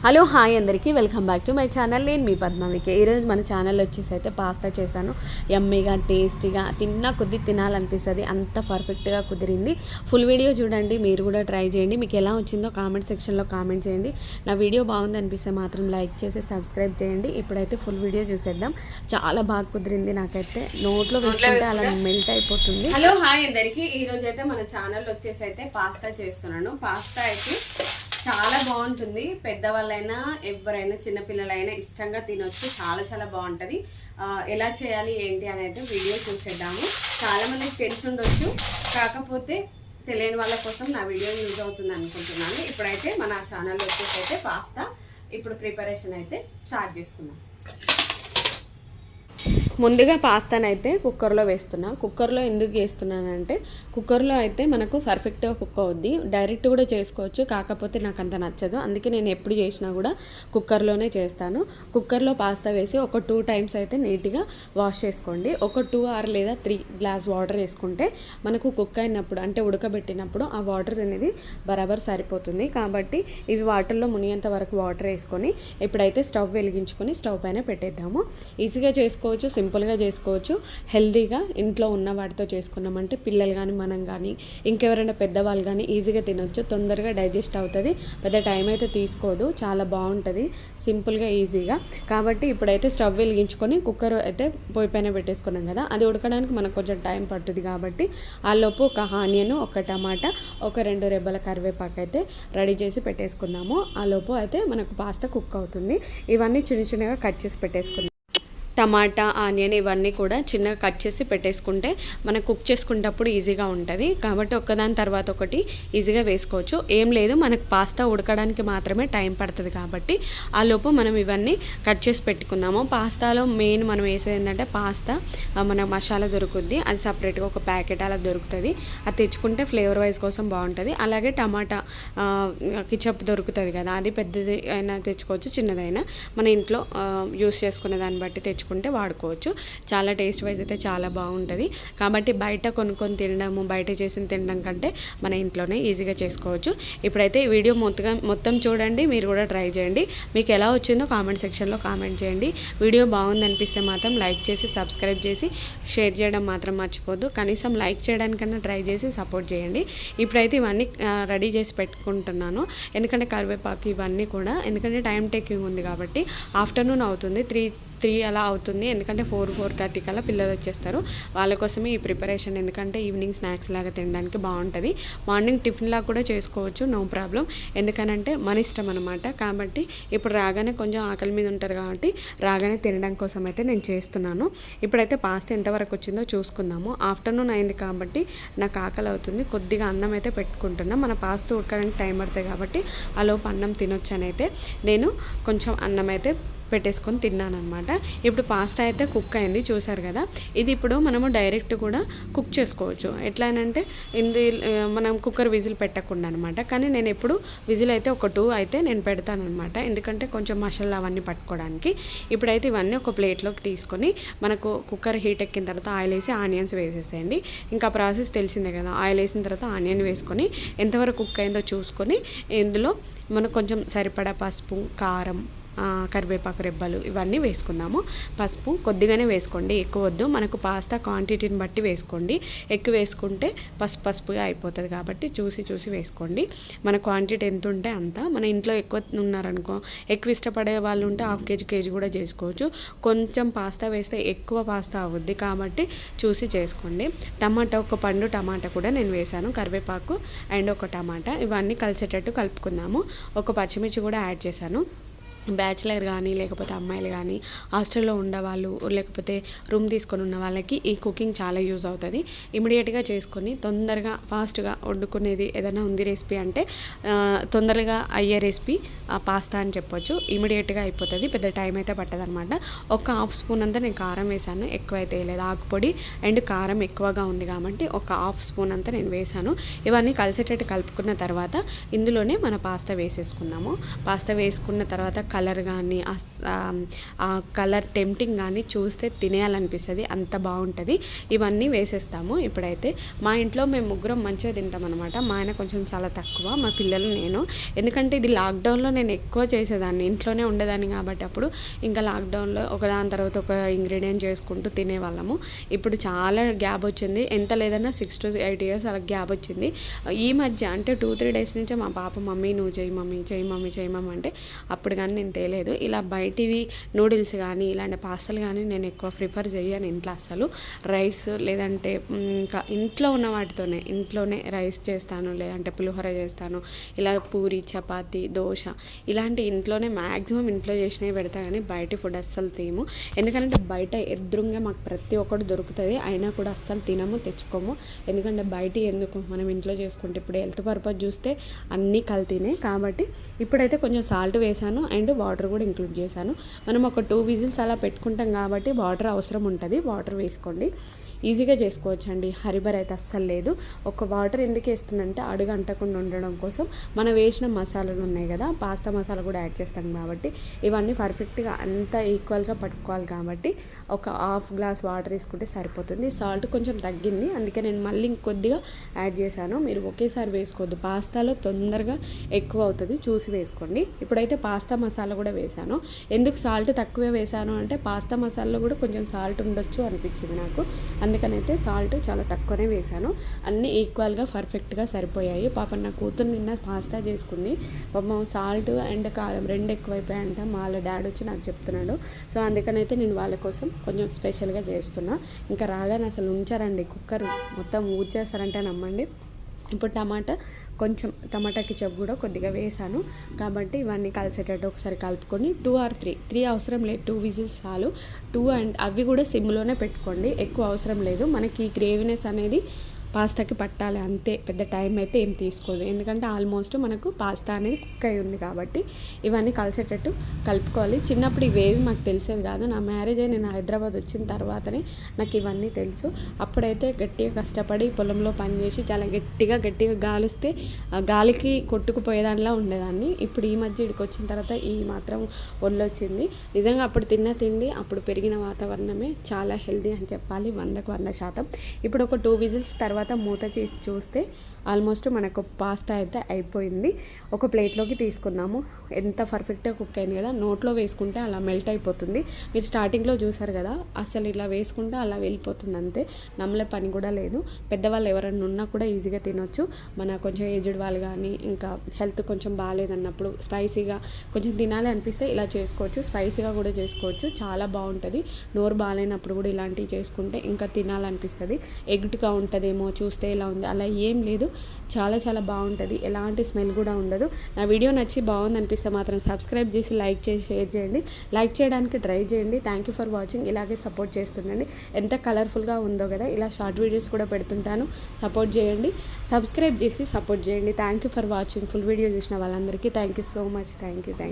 Hello hi అందరికీ welcome back to my channel. నేను మీ పద్మావికి. ఈరోజు మన ఛానల్ వచ్చేసి అయితే పాస్తా చేశాను. యమ్మీగా టేస్టీగా తిన్నా కొద్ది తినాలనిపిస్తుంది, అంత పర్ఫెక్ట్గా కుదిరింది. ఫుల్ వీడియో చూడండి, మీరు కూడా ట్రై చేయండి. మీకు ఎలా వచ్చిందో కామెంట్ సెక్షన్లో కామెంట్ చేయండి. నా వీడియో బాగుంది అనిపిస్తే మాత్రం లైక్ చేసి సబ్స్క్రైబ్ చేయండి. ఇప్పుడైతే ఫుల్ వీడియో చూసేద్దాం. చాలా బాగా కుదిరింది, నాకైతే నోట్లో వేసుకుంటే అలా మెల్ట్ అయిపోతుంది. హలో హాయ్ అందరికీ. ఈరోజు అయితే మన ఛానల్ వచ్చేసి అయితే పాస్తా చేస్తున్నాను. పాస్తా అయితే చాలా బాగుంటుంది. పెద్దవాళ్ళైనా ఎవరైనా చిన్నపిల్లలైనా ఇష్టంగా తినొచ్చు. చాలా చాలా బాగుంటుంది. ఎలా చేయాలి ఏంటి అని అయితే వీడియో చూసేద్దాము. చాలా మందికి తెలిసి ఉండొచ్చు, కాకపోతే తెలియని వాళ్ళ కోసం నా వీడియో యూజ్ అవుతుంది అనుకుంటున్నాను. ఇప్పుడైతే మన ఛానల్ వచ్చేసి అయితే పాస్తా ఇప్పుడు ప్రిపరేషన్ అయితే స్టార్ట్ చేసుకుందాం. ముందుగా పాస్తాను అయితే కుక్కర్లో వేస్తున్నా. కుక్కర్లో ఎందుకు వేస్తున్నానంటే కుక్కర్లో అయితే మనకు పర్ఫెక్ట్గా కుక్ అవుద్ది. డైరెక్ట్ కూడా చేసుకోవచ్చు, కాకపోతే నాకు అంత నచ్చదు. అందుకే నేను ఎప్పుడు చేసినా కూడా కుక్కర్లోనే చేస్తాను. కుక్కర్లో పాస్తా వేసి ఒక 2 టైమ్స్ అయితే నీట్గా వాష్ చేసుకోండి. ఒక 2 ఆర్ లేదా 3 గ్లాస్ వాటర్ వేసుకుంటే మనకు కుక్ అయినప్పుడు అంటే ఉడకబెట్టినప్పుడు ఆ వాటర్ అనేది బరాబర్ సరిపోతుంది. కాబట్టి ఇవి వాటర్లో మునిగేంత వరకు వాటర్ వేసుకొని ఇప్పుడైతే స్టవ్ వెలిగించుకొని స్టవ్ పైన పెట్టేద్దాము. ఈజీగా చేసుకోవచ్చు, సింపుల్గా చేసుకోవచ్చు, హెల్తీగా ఇంట్లో ఉన్న వాటితో చేసుకున్నామంటే పిల్లలు కానీ మనం కానీ ఇంకెవరైనా పెద్దవాళ్ళు కానీ ఈజీగా తినొచ్చు. తొందరగా డైజెస్ట్ అవుతుంది, పెద్ద టైం అయితే తీసుకోదు, చాలా బాగుంటుంది సింపుల్గా ఈజీగా. కాబట్టి ఇప్పుడైతే స్టవ్ వెలిగించుకొని కుక్కర్ అయితే పొయ్యి పైన పెట్టేసుకున్నాం కదా, అది ఉడకడానికి మనకు కొంచెం టైం పట్టుద్ది. కాబట్టి ఆలోపు ఒక ఆనియన్, ఒక టమాటా, ఒక 2 రెబ్బల కరివేపాకు అయితే రెడీ చేసి పెట్టేసుకున్నాము. ఆలోపు అయితే మనకు పాస్తా కుక్ అవుతుంది. ఇవన్నీ చిన్న చిన్నగా కట్ చేసి పెట్టేసుకున్నాం. టమాటా, ఆనియన్ ఇవన్నీ కూడా చిన్నగా కట్ చేసి పెట్టేసుకుంటే మనం కుక్ చేసుకునేటప్పుడు ఈజీగా ఉంటుంది. కాబట్టి ఒకదాని తర్వాత ఒకటి ఈజీగా వేసుకోవచ్చు. ఏం లేదు, మనకు పాస్తా ఉడకడానికి మాత్రమే టైం పడుతుంది. కాబట్టి ఆ లోపు మనం ఇవన్నీ కట్ చేసి పెట్టుకుందాము. పాస్తాలో మెయిన్ మనం వేసేది ఏంటంటే పాస్తా మన మసాలా దొరుకుద్ది, అది సపరేట్గా ఒక ప్యాకెట్ అలా దొరుకుతుంది. అది తెచ్చుకుంటే ఫ్లేవర్ వైజ్ కోసం బాగుంటుంది. అలాగే టమాటా కిచప్ దొరుకుతుంది కదా, అది పెద్దది అయినా తెచ్చుకోవచ్చు, చిన్నదైనా మన ఇంట్లో యూస్ చేసుకునే దాన్ని బట్టి తెచ్చుకుంటే వాడుకోవచ్చు. చాలా టేస్ట్ వైజ్ అయితే చాలా బాగుంటుంది. కాబట్టి బయట కొనుక్కొని తినడము, బయట చేసిన తినడం కంటే మన ఇంట్లోనే ఈజీగా చేసుకోవచ్చు. ఇప్పుడైతే ఈ వీడియో మొత్తం చూడండి, మీరు కూడా ట్రై చేయండి. మీకు ఎలా వచ్చిందో కామెంట్ సెక్షన్లో కామెంట్ చేయండి. వీడియో బాగుంది అనిపిస్తే మాత్రం లైక్ చేసి సబ్స్క్రైబ్ చేసి షేర్ చేయడం మాత్రం మర్చిపోద్దు. కనీసం లైక్ చేయడానికన్నా ట్రై చేసి సపోర్ట్ చేయండి. ఇప్పుడైతే ఇవన్నీ రెడీ చేసి పెట్టుకుంటున్నాను. ఎందుకంటే కరివేపాకు ఇవన్నీ కూడా, ఎందుకంటే టైం టేకింగ్ ఉంది కాబట్టి ఆఫ్టర్నూన్ అవుతుంది, 3 అలా అవుతుంది. ఎందుకంటే 4-4:30 కల్లా పిల్లలు వచ్చేస్తారు. వాళ్ళ కోసమే ఈ ప్రిపరేషన్. ఎందుకంటే ఈవినింగ్ స్నాక్స్ లాగా తినడానికి బాగుంటుంది. మార్నింగ్ టిఫిన్ లాగా కూడా చేసుకోవచ్చు, నో ప్రాబ్లం. ఎందుకనంటే మన ఇష్టం అనమాట. కాబట్టి ఇప్పుడు రాగానే కొంచెం ఆకలి మీద ఉంటారు కాబట్టి రాగానే తినడం కోసం అయితే నేను చేస్తున్నాను. ఇప్పుడైతే పాస్తా ఎంతవరకు వచ్చిందో చూసుకుందాము. ఆఫ్టర్నూన్ అయింది కాబట్టి నాకు ఆకలి అవుతుంది. కొద్దిగా అన్నం అయితే పెట్టుకుంటున్నాను. మన పాస్తా ఉడకడానికి టైం పడుతుంది కాబట్టి ఆ లోపు అన్నం తినొచ్చు అని అయితే నేను కొంచెం అన్నం అయితే పెట్టేసుకొని తిన్నాను అనమాట. ఇప్పుడు పాస్తా అయితే కుక్ అయింది, చూసారు కదా. ఇది ఇప్పుడు మనము డైరెక్ట్ కూడా కుక్ చేసుకోవచ్చు. ఎట్లా అంటే మనం కుక్కర్ విజిల్ పెట్టకుండా అనమాట. కానీ నేను ఎప్పుడు విజిల్ అయితే ఒక 2 అయితే నేను పెడతాను అనమాట, ఎందుకంటే కొంచెం మసాలా అవన్నీ పట్టుకోవడానికి. ఇప్పుడైతే ఇవన్నీ ఒక ప్లేట్లోకి తీసుకొని మనకు కుక్కర్ హీట్ ఎక్కిన తర్వాత ఆయిల్ వేసి ఆనియన్స్ వేసేసేయండి. ఇంకా ప్రాసెస్ తెలిసిందే కదా. ఆయిల్ వేసిన తర్వాత ఆనియన్ వేసుకొని ఎంతవరకు కుక్ అయిందో చూసుకొని ఇందులో మనకు కొంచెం సరిపడా పసుపు, కారం, కరివేపాకు రెబ్బలు ఇవన్నీ వేసుకుందాము. పసుపు కొద్దిగానే వేసుకోండి, ఎక్కువ వద్దు. మనకు పాస్తా క్వాంటిటీని బట్టి వేసుకోండి. ఎక్కువ వేసుకుంటే పసుపుగా అయిపోతుంది. కాబట్టి చూసి వేసుకోండి. మన క్వాంటిటీ ఎంత ఉంటే అంత. మన ఇంట్లో ఎక్కువ ఉన్నారనుకో, ఎక్కువ ఇష్టపడే వాళ్ళు ఉంటే 1/2 కేజీ కూడా చేసుకోవచ్చు. కొంచెం పాస్తా వేస్తే ఎక్కువ పాస్తా అవుద్ది, కాబట్టి చూసి చేసుకోండి. టమాటా, ఒక పండు టమాటా కూడా నేను వేసాను, కరివేపాకు అండ్ ఒక టమాటా, ఇవన్నీ కలిసేటట్టు కలుపుకుందాము. ఒక పచ్చిమిర్చి కూడా యాడ్ చేశాను. బ్యాచిలర్ కానీ లేకపోతే అమ్మాయిలు కానీ హాస్టల్లో ఉండేవాళ్ళు లేకపోతే రూమ్ తీసుకొని ఉన్న వాళ్ళకి ఈ కుకింగ్ చాలా యూజ్ అవుతుంది. ఇమీడియట్గా చేసుకొని తొందరగా ఫాస్ట్గా వండుకునేది ఏదైనా ఉంది రెసిపీ అంటే తొందరగా అయ్యే రెసిపీ పాస్తా అని చెప్పొచ్చు. ఇమీడియట్గా అయిపోతుంది, పెద్ద టైం అయితే పట్టదనమాట. ఒక 1/2 స్పూన్ అంతా నేను కారం వేసాను, ఎక్కువ అయితే వేయలేదు. ఆకుపొడి అండ్ కారం ఎక్కువగా ఉంది కాబట్టి ఒక 1/2 స్పూన్ అంతా నేను వేసాను. ఇవన్నీ కలిసేటట్టు కలుపుకున్న తర్వాత ఇందులోనే మన పాస్తా వేసేసుకుందాము. పాస్తా వేసుకున్న తర్వాత కలర్ కానీ ఆ కలర్ టెంప్టింగ్ కానీ చూస్తే తినేయాలనిపిస్తుంది, అంత బాగుంటుంది. ఇవన్నీ వేసేస్తాము. ఇప్పుడైతే మా ఇంట్లో మేము ముగ్గురం మంచిగా తింటాం అనమాట. మా ఆయన కొంచెం చాలా తక్కువ, మా పిల్లలు నేను. ఎందుకంటే ఇది లాక్డౌన్లో నేను ఎక్కువ చేసేదాన్ని, ఇంట్లోనే ఉండేదాన్ని కాబట్టి అప్పుడు ఇంకా లాక్డౌన్లో ఒకదాని తర్వాత ఒక ఇంగ్రీడియంట్ చేసుకుంటూ తినేవాళ్ళము. ఇప్పుడు చాలా గ్యాప్ వచ్చింది, ఎంత లేదన్నా 6 to 8 years అలా గ్యాప్ వచ్చింది. ఈ మధ్య అంటే 2-3 days నుంచే మా పాప మమ్మీ నువ్వు చేయి మమ్మీ అంటే అప్పుడు కానీ నేను తేలేదు. ఇలా బయటివి నూడిల్స్ కానీ ఇలాంటి పాస్తలు కానీ నేను ఎక్కువ ప్రిఫర్ చేయను ఇంట్లో అసలు. రైస్ లేదంటే ఇంకా ఇంట్లో ఉన్న వాటితోనే ఇంట్లోనే రైస్ చేస్తాను, లేదంటే పులిహోర చేస్తాను, ఇలా పూరి చపాతి దోశ ఇలాంటి ఇంట్లోనే మ్యాక్సిమం ఇంట్లో చేసినవి పెడతా. కానీ బయట ఫుడ్ అస్సలు తీము, ఎందుకంటే బయట ఎదురుగా మాకు ప్రతి ఒక్కటి దొరుకుతుంది, అయినా కూడా అస్సలు తినము, తెచ్చుకోము. ఎందుకంటే బయట ఎందుకు, మనం ఇంట్లో చేసుకుంటే ఇప్పుడు హెల్త్ పర్పస్ చూస్తే అన్నీ కల్తీనే. కాబట్టి ఇప్పుడైతే కొంచెం సాల్ట్ వేసాను అండ్ వాటర్ కూడా ఇంక్లూడ్ చేశాను. మనం ఒక 2 విజిల్స్ అలా పెట్టుకుంటాం కాబట్టి వాటర్ అవసరం ఉంటుంది, వాటర్ వేసుకోండి, ఈజీగా చేసుకోవచ్చు అండి. హరిబర్ అయితే అస్సలు లేదు. ఒక వాటర్ ఎందుకు వేస్తుందంటే అడుగు అంటకుండా ఉండడం కోసం. మనం వేసిన మసాలాలు ఉన్నాయి కదా, పాస్తా మసాలా కూడా యాడ్ చేస్తాం కాబట్టి ఇవన్నీ పర్ఫెక్ట్గా అంతా ఈక్వల్గా పట్టుకోవాలి. కాబట్టి ఒక హాఫ్ గ్లాస్ వాటర్ వేసుకుంటే సరిపోతుంది. సాల్ట్ కొంచెం తగ్గింది, అందుకే నేను మళ్ళీ ఇంకొద్దిగా యాడ్ చేశాను. మీరు ఒకేసారి వేసుకోవద్దు, పాస్తాలో తొందరగా ఎక్కువ అవుతుంది, చూసి వేసుకోండి. ఇప్పుడైతే పాస్తా మసాలా కూడా వేశాను. ఎందుకు సాల్ట్ తక్కువే వేశాను అంటే పాస్తా మసాలాలో కూడా కొంచెం సాల్ట్ ఉండొచ్చు అనిపించింది నాకు, అందుకనైతే సాల్ట్ చాలా తక్కువనే వేశాను. అన్నీ ఈక్వల్గా పర్ఫెక్ట్గా సరిపోయాయి. పాప నా కూతురు నిన్న పాస్తా చేసుకుంది, పాపం సాల్ట్ అండ్ కారం 2 ఎక్కువైపోయాయంట. వాళ్ళ డాడీ వచ్చి నాకు చెప్తున్నాడు. సో అందుకనైతే నేను వాళ్ళ కోసం కొంచెం స్పెషల్గా చేస్తున్నా. ఇంకా రాగానే అసలు ఉంచారండి, కుక్కర్ మొత్తం ఊడ్చేస్తారంటే నమ్మండి. ఇప్పుడు టమాటా కెచప్ కూడా కొద్దిగా వేసాను కాబట్టి ఇవన్నీ కలిసేటట్టు ఒకసారి కలుపుకొని 2 or 3 అవసరం లేదు, 2 విజిల్స్ చాలు. 2 అండ్ అవి కూడా సిమ్లోనే పెట్టుకోండి, ఎక్కువ అవసరం లేదు. మనకి ఈ గ్రేవీనెస్ అనేది పాస్తాకి పట్టాలి అంతే, పెద్ద టైం అయితే ఏం తీసుకోదు. ఎందుకంటే ఆల్మోస్ట్ మనకు పాస్తా అనేది కుక్ అయి ఉంది కాబట్టి ఇవన్నీ కలిసేటట్టు కలుపుకోవాలి. చిన్నప్పుడు ఇవేవి మాకు తెలిసేది కాదు, నా మ్యారేజ్ అయి నేను హైదరాబాద్ వచ్చిన తర్వాతనే నాకు ఇవన్నీ తెలుసు. అప్పుడైతే గట్టిగా కష్టపడి పొలంలో పనిచేసి చాలా గట్టిగా గాలి వస్తే గాలికి కొట్టుకుపోయేదానిలా ఉండేదాన్ని. ఇప్పుడు ఈ మధ్య ఇక్కడికి వచ్చిన తర్వాత ఈ మాత్రం ఒళ్ళొచ్చింది. నిజంగా అప్పుడు తిన్న తిండి, అప్పుడు పెరిగిన వాతావరణమే చాలా హెల్దీ అని చెప్పాలి, 100% ఇప్పుడు ఒక 2 విజిల్స్ తర్వాత మూత చేసి చూస్తే ఆల్మోస్ట్ మనకు పాస్తా అయితే అయిపోయింది. ఒక ప్లేట్లోకి తీసుకుందాము. ఎంత పర్ఫెక్ట్గా కుక్ అయింది కదా, నోట్లో వేసుకుంటే అలా మెల్ట్ అయిపోతుంది. మీరు స్టార్టింగ్లో చూసారు కదా, అసలు ఇలా వేసుకుంటే అలా వెళ్ళిపోతుంది అంతే, నమ్మలే పని కూడా లేదు. పెద్దవాళ్ళు ఎవరైనా ఉన్నా కూడా ఈజీగా తినొచ్చు. మన కొంచెం ఏజ్డ్ వాళ్ళు కానీ ఇంకా హెల్త్ కొంచెం బాగాలేదన్నప్పుడు స్పైసీగా కొంచెం తినాలి అనిపిస్తే ఇలా చేసుకోవచ్చు, స్పైసీగా కూడా చేసుకోవచ్చు, చాలా బాగుంటుంది. నోరు బాగాలేనప్పుడు కూడా ఇలాంటివి చేసుకుంటే ఇంకా తినాలనిపిస్తుంది. ఎగ్గుగా ఉంటుందేమో చూస్తే ఇలా ఉంది, అలా ఏం లేదు, చాలా చాలా బాగుంటుంది, ఎలాంటి స్మెల్ కూడా ఉండదు. నా వీడియో నచ్చి బాగుంది అనిపిస్తే మాత్రం సబ్స్క్రైబ్ చేసి లైక్ చేసి షేర్ చేయండి. లైక్ చేయడానికి ట్రై చేయండి. Thank you for watching. ఇలాగే సపోర్ట్ చేస్తుండండి. ఎంత కలర్ఫుల్గా ఉందో కదా, ఇలా షార్ట్ వీడియోస్ కూడా పెడుతుంటాను, సపోర్ట్ చేయండి. సబ్స్క్రైబ్ చేసి సపోర్ట్ చేయండి. Thank you for watching. Full video చూసిన వాళ్ళందరికీ thank you so much. Thank you.